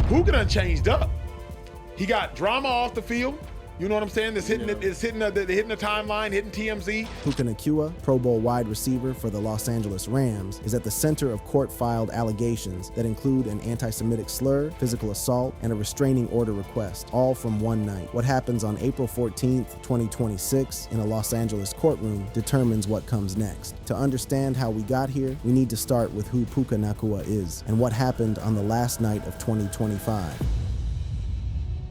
Puka done changed up. He got drama off the field. You know what I'm saying? It's hitting the timeline, hitting TMZ. Puka Nacua, Pro Bowl wide receiver for the Los Angeles Rams, is at the center of court-filed allegations that include an anti-Semitic slur, physical assault, and a restraining order request, all from one night. What happens on April 14th, 2026 in a Los Angeles courtroom determines what comes next. To understand how we got here, we need to start with who Puka Nacua is and what happened on the last night of 2025.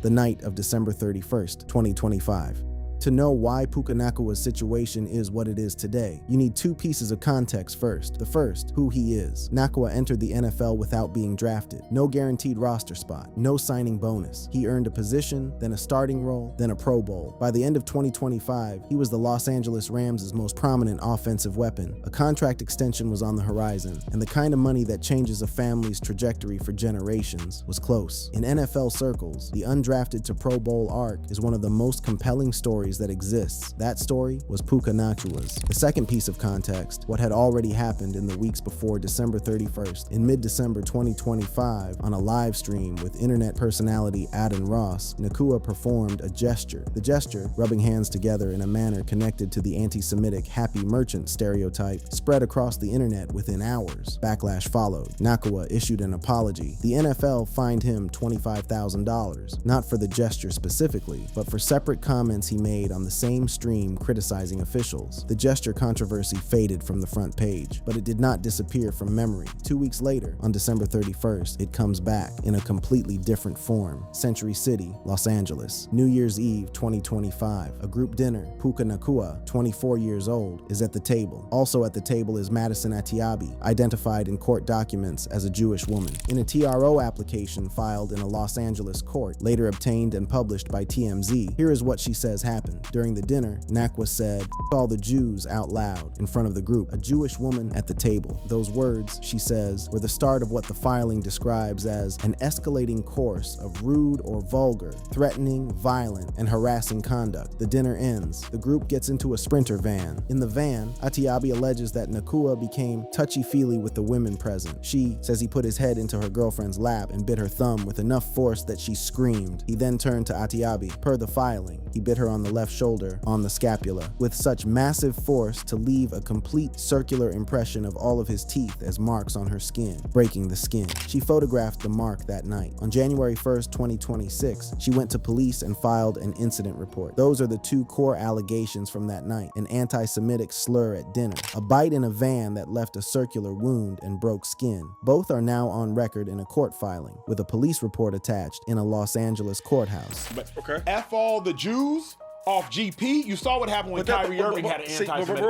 The night of December 31st, 2025. To know why Puka Nacua's situation is what it is today, you need two pieces of context first. The first, who he is. Nacua entered the NFL without being drafted. No guaranteed roster spot, no signing bonus. He earned a position, then a starting role, then a Pro Bowl. By the end of 2025, he was the Los Angeles Rams' most prominent offensive weapon. A contract extension was on the horizon, and the kind of money that changes a family's trajectory for generations was close. In NFL circles, the undrafted to Pro Bowl arc is one of the most compelling stories that exists. That story was Puka Nacua's. The second piece of context, what had already happened in the weeks before December 31st. In mid-December 2025, on a live stream with internet personality Adin Ross, Nacua performed a gesture. The gesture, rubbing hands together in a manner connected to the anti-Semitic happy merchant stereotype, spread across the internet within hours. Backlash followed. Nacua issued an apology. The NFL fined him $25,000, not for the gesture specifically, but for separate comments he made on the same stream criticizing officials. The gesture controversy faded from the front page, but it did not disappear from memory. 2 weeks later, on December 31st, it comes back in a completely different form. Century City, Los Angeles. New Year's Eve 2025. A group dinner. Puka Nacua, 24 years old, is at the table. Also at the table is Madison Atiabi, identified in court documents as a Jewish woman. In a TRO application filed in a Los Angeles court, later obtained and published by TMZ, here is what she says happened. During the dinner, Nacua said, "F all the Jews" out loud in front of the group, a Jewish woman at the table. Those words, she says, were the start of what the filing describes as an escalating course of rude or vulgar, threatening, violent, and harassing conduct. The dinner ends. The group gets into a Sprinter van. In the van, Atiabi alleges that Nacua became touchy-feely with the women present. She says he put his head into her girlfriend's lap and bit her thumb with enough force that she screamed. He then turned to Atiabi. Per the filing, he bit her on the left shoulder, on the scapula, with such massive force to leave a complete circular impression of all of his teeth as marks on her skin, breaking the skin. She photographed the mark that night. On January 1st, 2026, she went to police and filed an incident report. Those are the two core allegations from that night: an anti-Semitic slur at dinner, a bite in a van that left a circular wound and broke skin. Both are now on record in a court filing, with a police report attached in a Los Angeles courthouse. But F all the Jews off GP. You saw what happened when Kyrie Irving had an anti-Semitic.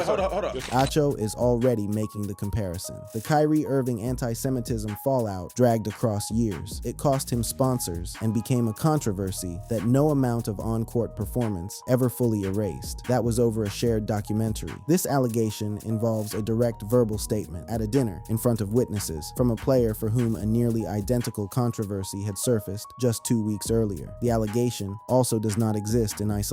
Hold up. Acho is already making the comparison. The Kyrie Irving anti-Semitism fallout dragged across years. It cost him sponsors and became a controversy that no amount of on-court performance ever fully erased. That was over a shared documentary. This allegation involves a direct verbal statement at a dinner in front of witnesses from a player for whom a nearly identical controversy had surfaced just 2 weeks earlier. The allegation also does not exist in isolation.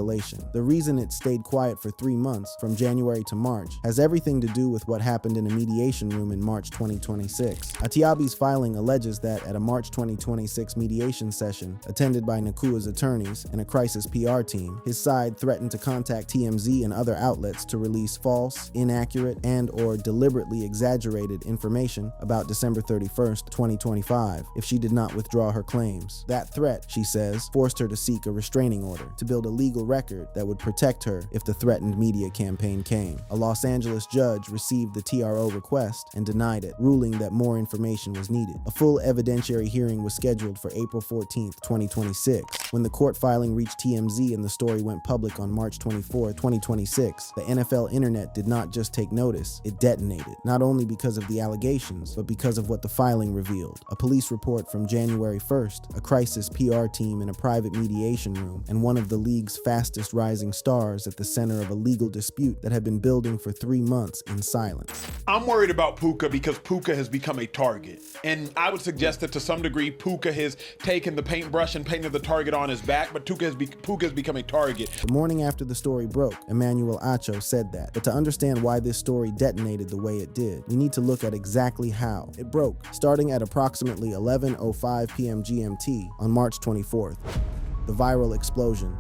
The reason it stayed quiet for 3 months, from January to March, has everything to do with what happened in a mediation room in March 2026. Atiabi's filing alleges that at a March 2026 mediation session, attended by Nacua's attorneys and a crisis PR team, his side threatened to contact TMZ and other outlets to release false, inaccurate, and/or deliberately exaggerated information about December 31st, 2025, if she did not withdraw her claims. That threat, she says, forced her to seek a restraining order to build a legal record that would protect her if the threatened media campaign came. A Los Angeles judge received the TRO request and denied it, ruling that more information was needed. A full evidentiary hearing was scheduled for April 14th, 2026. When the court filing reached TMZ and the story went public on March 24, 2026, the NFL internet did not just take notice, it detonated, not only because of the allegations, but because of what the filing revealed. A police report from January 1st, a crisis PR team in a private mediation room, and one of the league's fastest rising stars at the center of a legal dispute that had been building for 3 months in silence. I'm worried about Puka because Puka has become a target. And I would suggest that to some degree, Puka has taken the paintbrush and painted the target on his back, but Puka has become a target. The morning after the story broke, Emmanuel Acho said that. But to understand why this story detonated the way it did, we need to look at exactly how it broke, starting at approximately 11:05 p.m. GMT on March 24th. The viral explosion.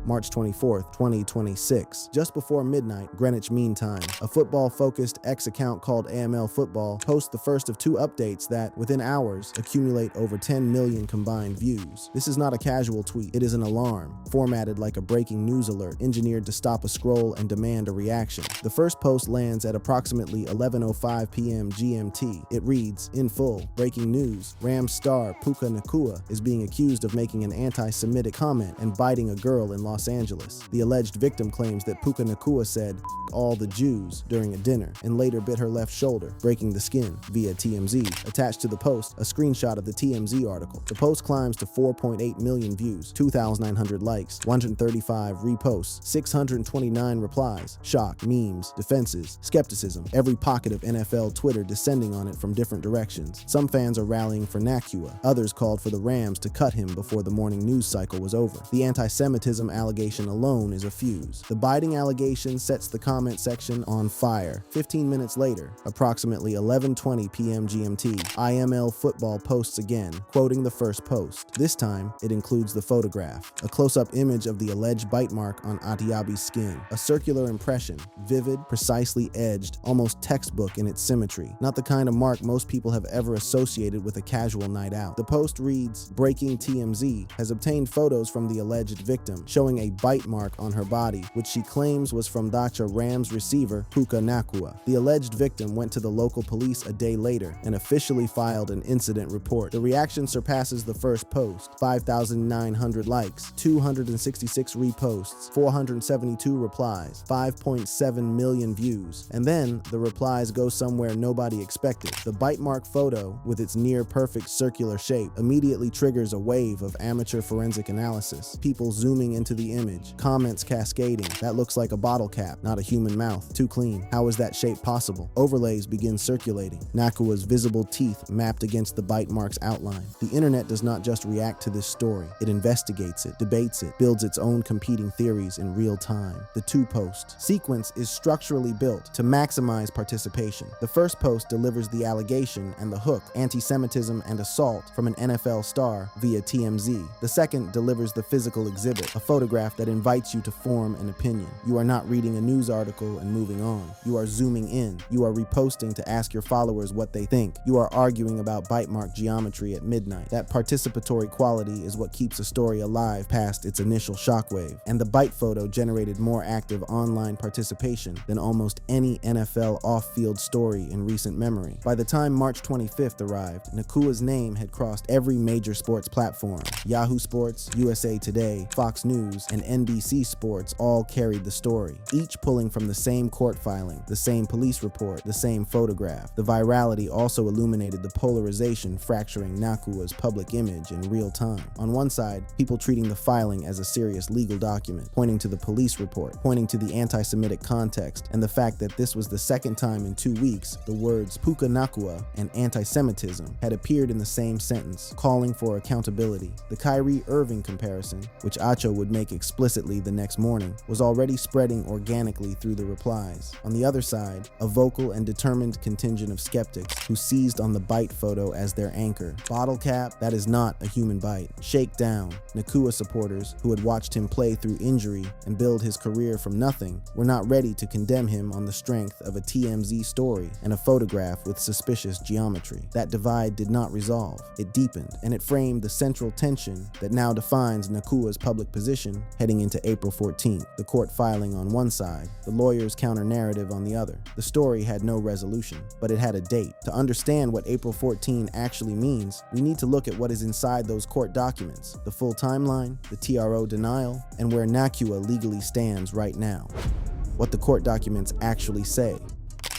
March 24th, 2026. Just before midnight, Greenwich Mean Time, a football-focused X account called AML Football posts the first of 2 updates that, within hours, accumulate over 10 million combined views. This is not a casual tweet. It is an alarm, formatted like a breaking news alert, engineered to stop a scroll and demand a reaction. The first post lands at approximately 11:05 p.m. GMT. It reads, in full, breaking news, Rams star Puka Nacua is being accused of making an anti-Semitic comment and biting a girl in Los Angeles. The alleged victim claims that Puka Nacua said, all the Jews during a dinner, and later bit her left shoulder, breaking the skin, via TMZ. Attached to the post, a screenshot of the TMZ article. The post climbs to 4.8 million views, 2,900 likes, 135 reposts, 629 replies, shock, memes, defenses, skepticism, every pocket of NFL Twitter descending on it from different directions. Some fans are rallying for Nacua. Others called for the Rams to cut him before the morning news cycle was over. The anti-Semitism allegation alone is a fuse. The biting allegation sets the comment section on fire. 15 minutes later, approximately 11:20 p.m. GMT, IML Football posts again, quoting the first post. This time, it includes the photograph, a close-up image of the alleged bite mark on Atiabi's skin. A circular impression, vivid, precisely edged, almost textbook in its symmetry. Not the kind of mark most people have ever associated with a casual night out. The post reads, breaking TMZ has obtained photos from the alleged victim, showing a bite mark on her body, which she claims was from Dacha Rams receiver Puka Nacua. The alleged victim went to the local police a day later and officially filed an incident report. The reaction surpasses the first post, 5,900 likes, 266 reposts, 472 replies, 5.7 million views, and then the replies go somewhere nobody expected. The bite mark photo, with its near-perfect circular shape, immediately triggers a wave of amateur forensic analysis. People zooming into the image, comments cascading. That looks like a bottle cap, not a human mouth. Too clean. How is that shape possible? Overlays begin circulating. Nacua's visible teeth mapped against the bite mark's outline. The internet does not just react to this story. It investigates it, debates it, builds its own competing theories in real time. The 2-post sequence is structurally built to maximize participation. The first post delivers the allegation and the hook, anti-Semitism and assault from an NFL star via TMZ. The second delivers the physical exhibit, a photograph that invites you to form an opinion. You are not reading a news article and moving on. You are zooming in. You are reposting to ask your followers what they think. You are arguing about bite mark geometry at midnight. That participatory quality is what keeps a story alive past its initial shockwave. And the bite photo generated more active online participation than almost any NFL off-field story in recent memory. By the time March 25th arrived, Nacua's name had crossed every major sports platform. Yahoo Sports, USA Today, Fox News, and NBC Sports all carried the story, each pulling from the same court filing, the same police report, the same photograph. The virality also illuminated the polarization fracturing Nacua's public image in real time. On one side, people treating the filing as a serious legal document, pointing to the police report, pointing to the anti-Semitic context, and the fact that this was the second time in 2 weeks the words Puka Nacua and anti-Semitism had appeared in the same sentence, calling for accountability. The Kyrie Irving comparison, which Acho would make explicitly the next morning, was already spreading organically through the replies. On the other side, a vocal and determined contingent of skeptics who seized on the bite photo as their anchor. Bottle cap, that is not a human bite. Shake down. Nacua supporters, who had watched him play through injury and build his career from nothing, were not ready to condemn him on the strength of a TMZ story and a photograph with suspicious geometry. That divide did not resolve. It deepened, and it framed the central tension that now defines Nacua's public position heading into April 14th. The court filing on one side, the lawyer's counter-narrative on the other. The story had no resolution, but it had a date. To understand what April 14 actually means, we need to look at what is inside those court documents, the full timeline, the TRO denial, and where Nacua legally stands right now. What the court documents actually say.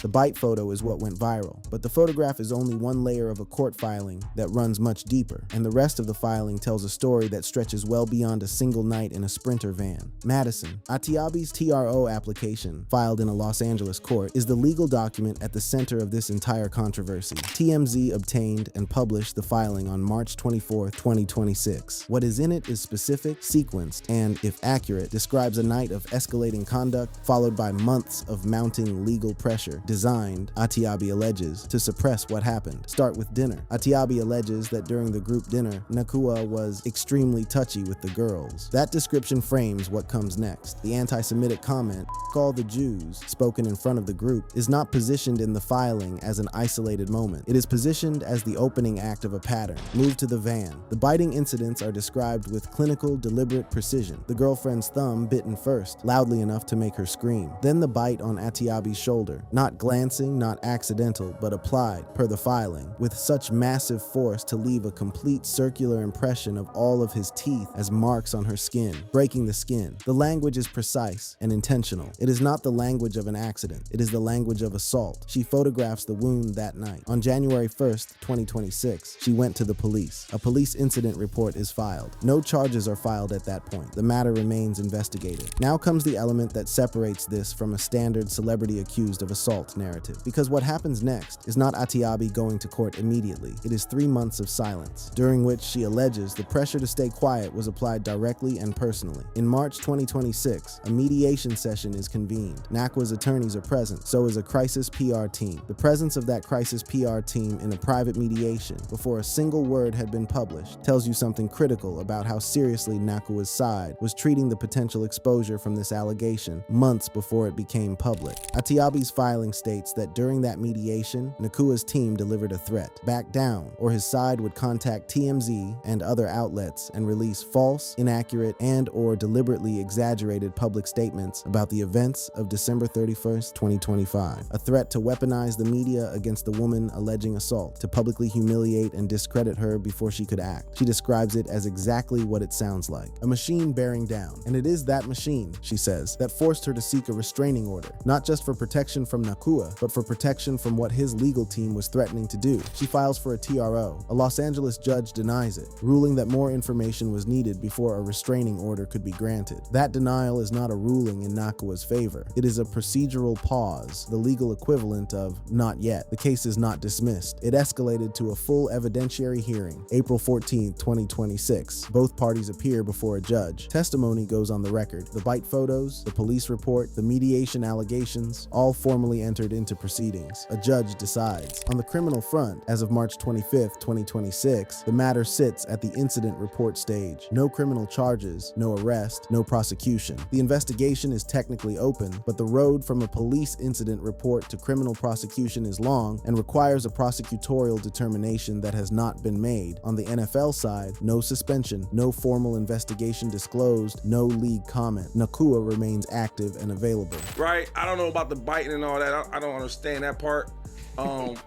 The bite photo is what went viral, but the photograph is only one layer of a court filing that runs much deeper, and the rest of the filing tells a story that stretches well beyond a single night in a Sprinter van. Madison. Atiabi's TRO application, filed in a Los Angeles court, is the legal document at the center of this entire controversy. TMZ obtained and published the filing on March 24, 2026. What is in it is specific, sequenced, and, if accurate, describes a night of escalating conduct followed by months of mounting legal pressure designed, Atiabi alleges, to suppress what happened. Start with dinner. Atiabi alleges that during the group dinner, Nacua was extremely touchy with the girls. That description frames what comes next. The anti-Semitic comment, "All the Jews," spoken in front of the group, is not positioned in the filing as an isolated moment. It is positioned as the opening act of a pattern. Move to the van. The biting incidents are described with clinical, deliberate precision. The girlfriend's thumb bitten first, loudly enough to make her scream. Then the bite on Atiabi's shoulder. Not glancing, not accidental, but applied, per the filing, with such massive force to leave a complete circular impression of all of his teeth as marks on her skin, breaking the skin. The language is precise and intentional. It is not the language of an accident. It is the language of assault. She photographs the wound that night. On January 1st, 2026, she went to the police. A police incident report is filed. No charges are filed at that point. The matter remains investigated. Now comes the element that separates this from a standard celebrity accused of assault narrative. Because what happens next is not Atiabi going to court immediately. It is 3 months of silence, during which she alleges the pressure to stay quiet was applied directly and personally. In March 2026, a mediation session is convened. Nacua's attorneys are present, so is a crisis PR team. The presence of that crisis PR team in a private mediation, before a single word had been published, tells you something critical about how seriously Nacua's side was treating the potential exposure from this allegation months before it became public. Atiabi's filing states that during that mediation, Nacua's team delivered a threat: back down, or his side would contact TMZ and other outlets and release false, inaccurate, and/or deliberately exaggerated public statements about the events of December 31st, 2025. A threat to weaponize the media against the woman alleging assault, to publicly humiliate and discredit her before she could act. She describes it as exactly what it sounds like: a machine bearing down. And it is that machine, she says, that forced her to seek a restraining order, not just for protection from Nacua, but for protection from what his legal team was threatening to do. She files for a TRO. A Los Angeles judge denies it, ruling that more information was needed before a restraining order could be granted. That denial is not a ruling in Nacua's favor. It is a procedural pause, the legal equivalent of "not yet." The case is not dismissed. It escalated to a full evidentiary hearing, April 14, 2026. Both parties appear before a judge. Testimony goes on the record. The bite photos, the police report, the mediation allegations, all formally entered into proceedings. A judge decides. On the criminal front, as of March 25, 2026, the matter sits at the incident report stage. No criminal charges, no arrest, no prosecution. The investigation is technically open, but the road from a police incident report to criminal prosecution is long and requires a prosecutorial determination that has not been made. On the NFL side, no suspension, no formal investigation disclosed, no league comment. Nacua remains active and available. Right? I don't know about the biting and all that. I don't understand that part. That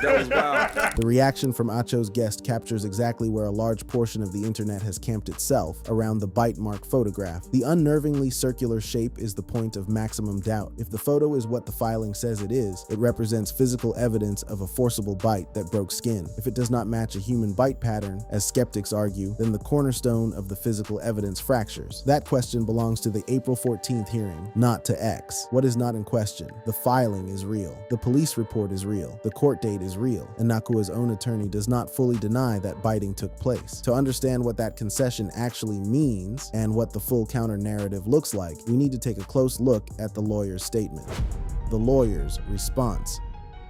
was wild. The reaction from Acho's guest captures exactly where a large portion of the internet has camped itself, around the bite mark photograph. The unnervingly circular shape is the point of maximum doubt. If the photo is what the filing says it is, it represents physical evidence of a forcible bite that broke skin. If it does not match a human bite pattern, as skeptics argue, then the cornerstone of the physical evidence fractures. That question belongs to the April 14th hearing, not to X. What is not in question? The filing is real. The police report is real. The court date is real. And Nacua's own attorney does not fully deny that biting took place. To understand what that concession actually means and what the full counter narrative looks like, we need to take a close look at the lawyer's statement. The lawyer's response.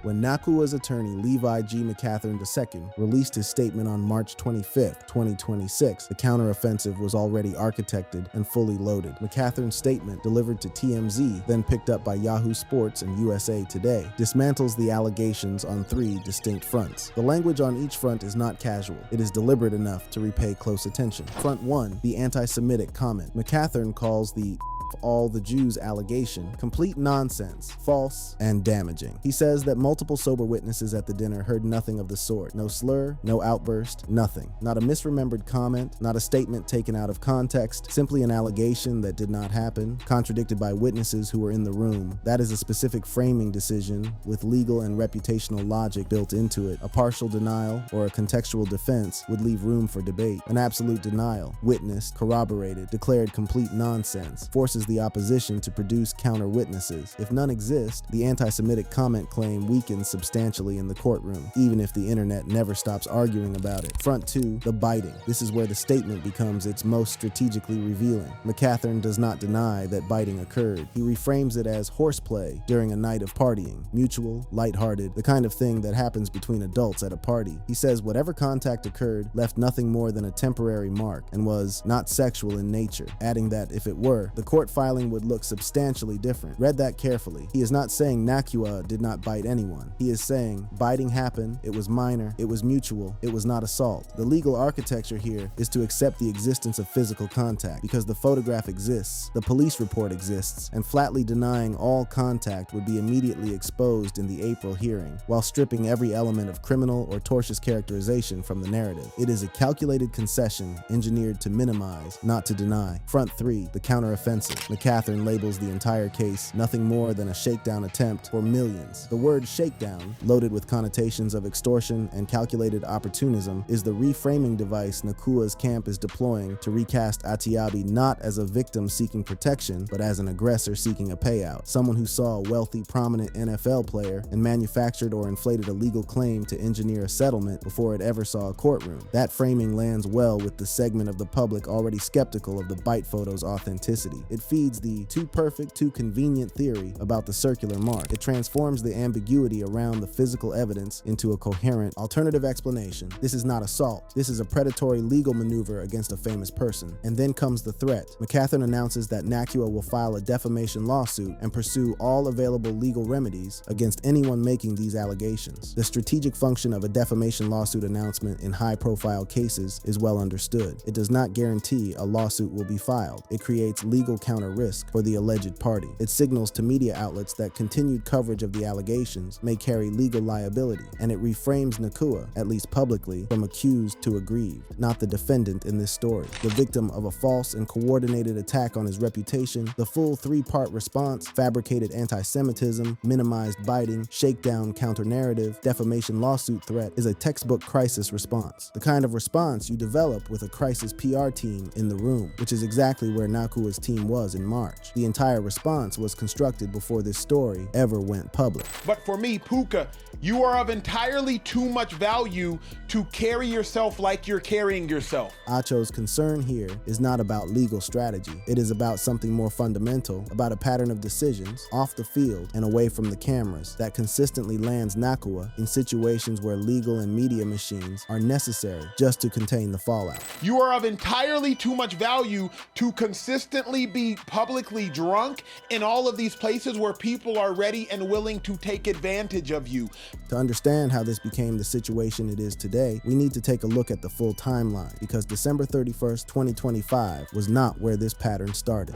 When Nacua's attorney Levi G. McCathern II released his statement on March 25, 2026, the counteroffensive was already architected and fully loaded. McCathern's statement, delivered to TMZ, then picked up by Yahoo Sports and USA Today, dismantles the allegations on 3 distinct fronts. The language on each front is not casual. It is deliberate enough to repay close attention. Front 1, the anti-Semitic comment. McCathern calls the all the Jews allegation, complete nonsense, false, and damaging. He says that multiple sober witnesses at the dinner heard nothing of the sort. No slur, no outburst, nothing. Not a misremembered comment, not a statement taken out of context, simply an allegation that did not happen, contradicted by witnesses who were in the room. That is a specific framing decision with legal and reputational logic built into it. A partial denial or a contextual defense would leave room for debate. An absolute denial, witnessed, corroborated, declared complete nonsense, forces the opposition to produce counter witnesses. If none exist, the anti-Semitic comment claim weakens substantially in the courtroom, even if the internet never stops arguing about it. Front 2, the biting. This is where the statement becomes its most strategically revealing. McCathern does not deny that biting occurred. He reframes it as horseplay during a night of partying, mutual, lighthearted, the kind of thing that happens between adults at a party. He says whatever contact occurred left nothing more than a temporary mark and was not sexual in nature, adding that if it were, the court filing would look substantially different. Read that carefully. He is not saying Nacua did not bite anyone. He is saying biting happened, it was minor, it was mutual, it was not assault. The legal architecture here is to accept the existence of physical contact because the photograph exists, the police report exists, and flatly denying all contact would be immediately exposed in the April hearing, while stripping every element of criminal or tortious characterization from the narrative. It is a calculated concession engineered to minimize, not to deny. Front 3, the counteroffensive. McCathern labels the entire case nothing more than a shakedown attempt for millions. The word shakedown, loaded with connotations of extortion and calculated opportunism, is the reframing device Nacua's camp is deploying to recast Atiabi not as a victim seeking protection, but as an aggressor seeking a payout, someone who saw a wealthy, prominent NFL player and manufactured or inflated a legal claim to engineer a settlement before it ever saw a courtroom. That framing lands well with the segment of the public already skeptical of the bite photo's authenticity. It feeds the too perfect, too convenient theory about the circular mark. It transforms the ambiguity around the physical evidence into a coherent, alternative explanation. This is not assault. This is a predatory legal maneuver against a famous person. And then comes the threat. McCathern announces that Nacua will file a defamation lawsuit and pursue all available legal remedies against anyone making these allegations. The strategic function of a defamation lawsuit announcement in high-profile cases is well understood. It does not guarantee a lawsuit will be filed. It creates legal counter-risk for the alleged party. It signals to media outlets that continued coverage of the allegations may carry legal liability, and it reframes Nacua, at least publicly, from accused to aggrieved, not the defendant in this story. The victim of a false and coordinated attack on his reputation, the full three-part response, fabricated anti-Semitism, minimized biting, shakedown counter-narrative, defamation lawsuit threat, is a textbook crisis response. The kind of response you develop with a crisis PR team in the room, which is exactly where Nacua's team was in March. The entire response was constructed before this story ever went public. But for me, Puka, you are of entirely too much value to carry yourself like you're carrying yourself. Acho's concern here is not about legal strategy. It is about something more fundamental, about a pattern of decisions off the field and away from the cameras that consistently lands Nacua in situations where legal and media machines are necessary just to contain the fallout. You are of entirely too much value to consistently be publicly drunk in all of these places where people are ready and willing to take advantage of you. To understand how this became the situation it is today, we need to take a look at the full timeline, because December 31st, 2025 was not where this pattern started.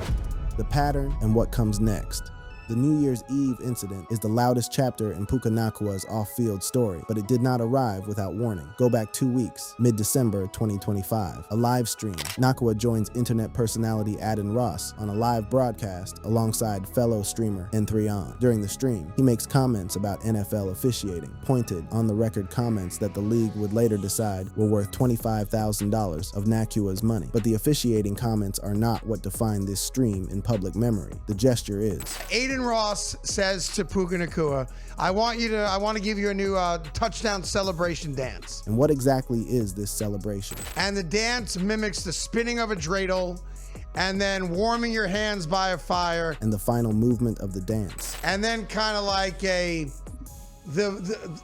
The pattern and what comes next. The New Year's Eve incident is the loudest chapter in Puka Nacua's off-field story, but it did not arrive without warning. Go back 2 weeks, mid-December 2025. A live stream. Nacua joins internet personality Adin Ross on a live broadcast alongside fellow streamer N3On. During the stream, he makes comments about NFL officiating, pointed on-the-record comments that the league would later decide were worth $25,000 of Nacua's money. But the officiating comments are not what define this stream in public memory. The gesture is. Adin Ross says to Puka Nacua, I want to give you a new touchdown celebration dance. And what exactly is this celebration? And the dance mimics the spinning of a dreidel and then warming your hands by a fire. And the final movement of the dance. And then kind of like a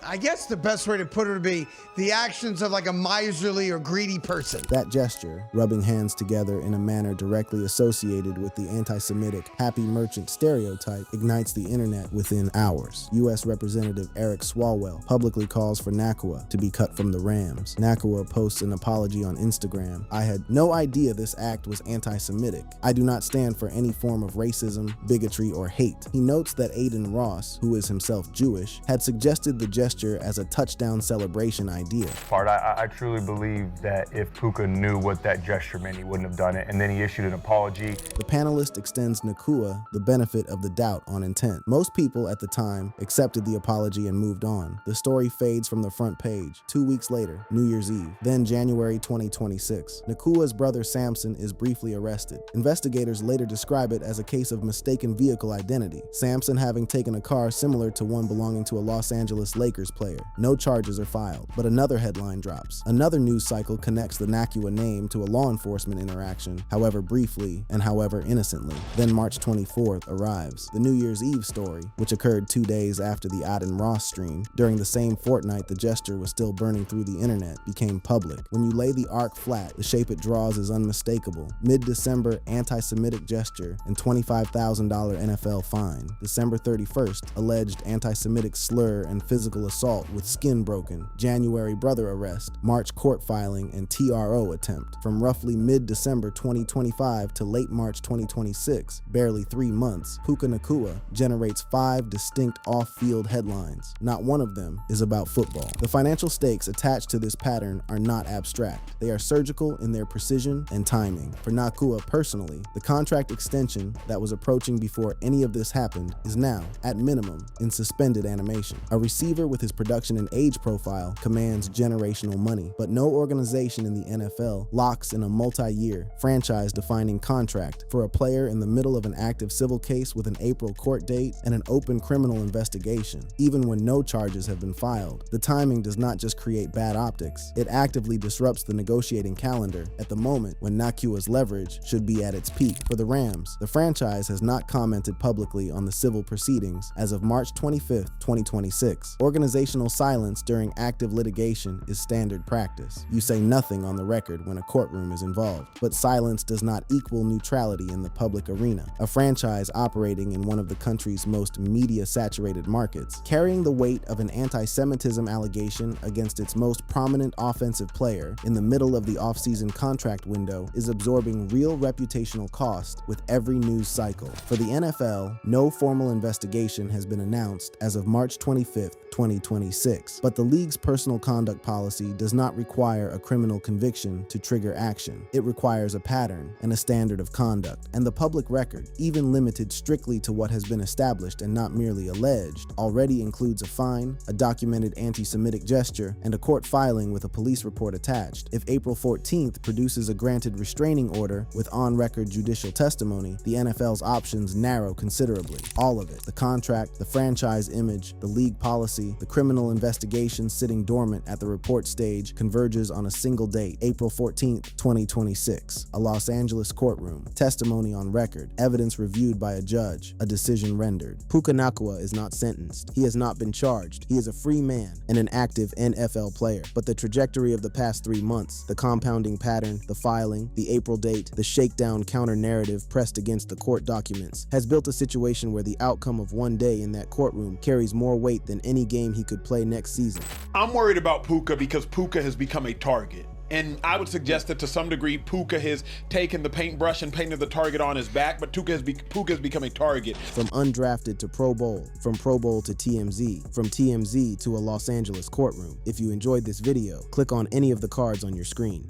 I guess the best way to put it would be the actions of like a miserly or greedy person. That gesture, rubbing hands together in a manner directly associated with the anti-Semitic happy merchant stereotype, ignites the internet within hours. U.S. Representative Eric Swalwell publicly calls for Nacua to be cut from the Rams. Nacua posts an apology on Instagram. "I had no idea this act was anti-Semitic. I do not stand for any form of racism, bigotry, or hate." He notes that Aiden Ross, who is himself Jewish, had suggested the gesture as a touchdown celebration idea. I truly believe that if Puka knew what that gesture meant, he wouldn't have done it, and then he issued an apology. The panelist extends Nacua the benefit of the doubt on intent. Most people at the time accepted the apology and moved on. The story fades from the front page. 2 weeks later, New Year's Eve, then January 2026. Nacua's brother Samson is briefly arrested. Investigators later describe it as a case of mistaken vehicle identity, Samson having taken a car similar to one belonging to a Los Angeles Lakers player. No charges are filed, but another headline drops. Another news cycle connects the Nacua name to a law enforcement interaction, however briefly and however innocently. Then March 24th arrives. The New Year's Eve story, which occurred 2 days after the Aiden Ross stream. During the same fortnight the gesture was still burning through the internet, became public. When you lay the arc flat, the shape it draws is unmistakable. Mid-December anti-Semitic gesture and $25,000 NFL fine. December 31st, alleged anti-Semitic slur and physical assault with skin broken. January brother arrest, March court filing and TRO attempt. From roughly mid-December 2025 to late March 2026, barely 3 months, Puka Nacua generates 5 distinct off-field headlines. Not one of them is about football. The financial stakes attached to this pattern are not abstract. They are surgical in their precision and timing. For Nacua personally, the contract extension that was approaching before any of this happened is now, at minimum, in suspended animation. A receiver with his production and age profile commands generational money, but no organization in the NFL locks in a multi-year, franchise-defining contract for a player in the middle of an active civil case with an April court date and an open criminal investigation, even when no charges have been filed. The timing does not just create bad optics, it actively disrupts the negotiating calendar at the moment when Nacua's leverage should be at its peak. For the Rams, the franchise has not commented publicly on the civil proceedings as of March 25th, 2026. Organizational silence during active litigation is standard practice. You say nothing on the record when a courtroom is involved, but silence does not equal neutrality in the public arena. A franchise operating in one of the country's most media-saturated markets, carrying the weight of an anti-Semitism allegation against its most prominent offensive player in the middle of the offseason contract window, is absorbing real reputational cost with every news cycle. For the NFL, no formal investigation has been announced as of March 25th, 2026, but the league's personal conduct policy does not require a criminal conviction to trigger action. It requires a pattern and a standard of conduct, and the public record, even limited strictly to what has been established and not merely alleged, already includes a fine, a documented anti-Semitic gesture, and a court filing with a police report attached. If April 14th produces a granted restraining order with on-record judicial testimony, the NFL's options narrow considerably. All of it: the contract, the franchise image, the league policy, the criminal investigation sitting dormant at the report stage, converges on a single date, April 14th, 2026. A Los Angeles courtroom, testimony on record, evidence reviewed by a judge, a decision rendered. Puka Nacua is not sentenced. He has not been charged. He is a free man and an active NFL player. But the trajectory of the past 3 months, the compounding pattern, the filing, the April date, the shakedown counter-narrative pressed against the court documents, has built a situation where the outcome of one day in that courtroom carries more weight than any game he could play next season. I'm worried about Puka because Puka has become a target. And I would suggest that to some degree, Puka has taken the paintbrush and painted the target on his back, but Puka has become a target. From undrafted to Pro Bowl, from Pro Bowl to TMZ, from TMZ to a Los Angeles courtroom. If you enjoyed this video, click on any of the cards on your screen.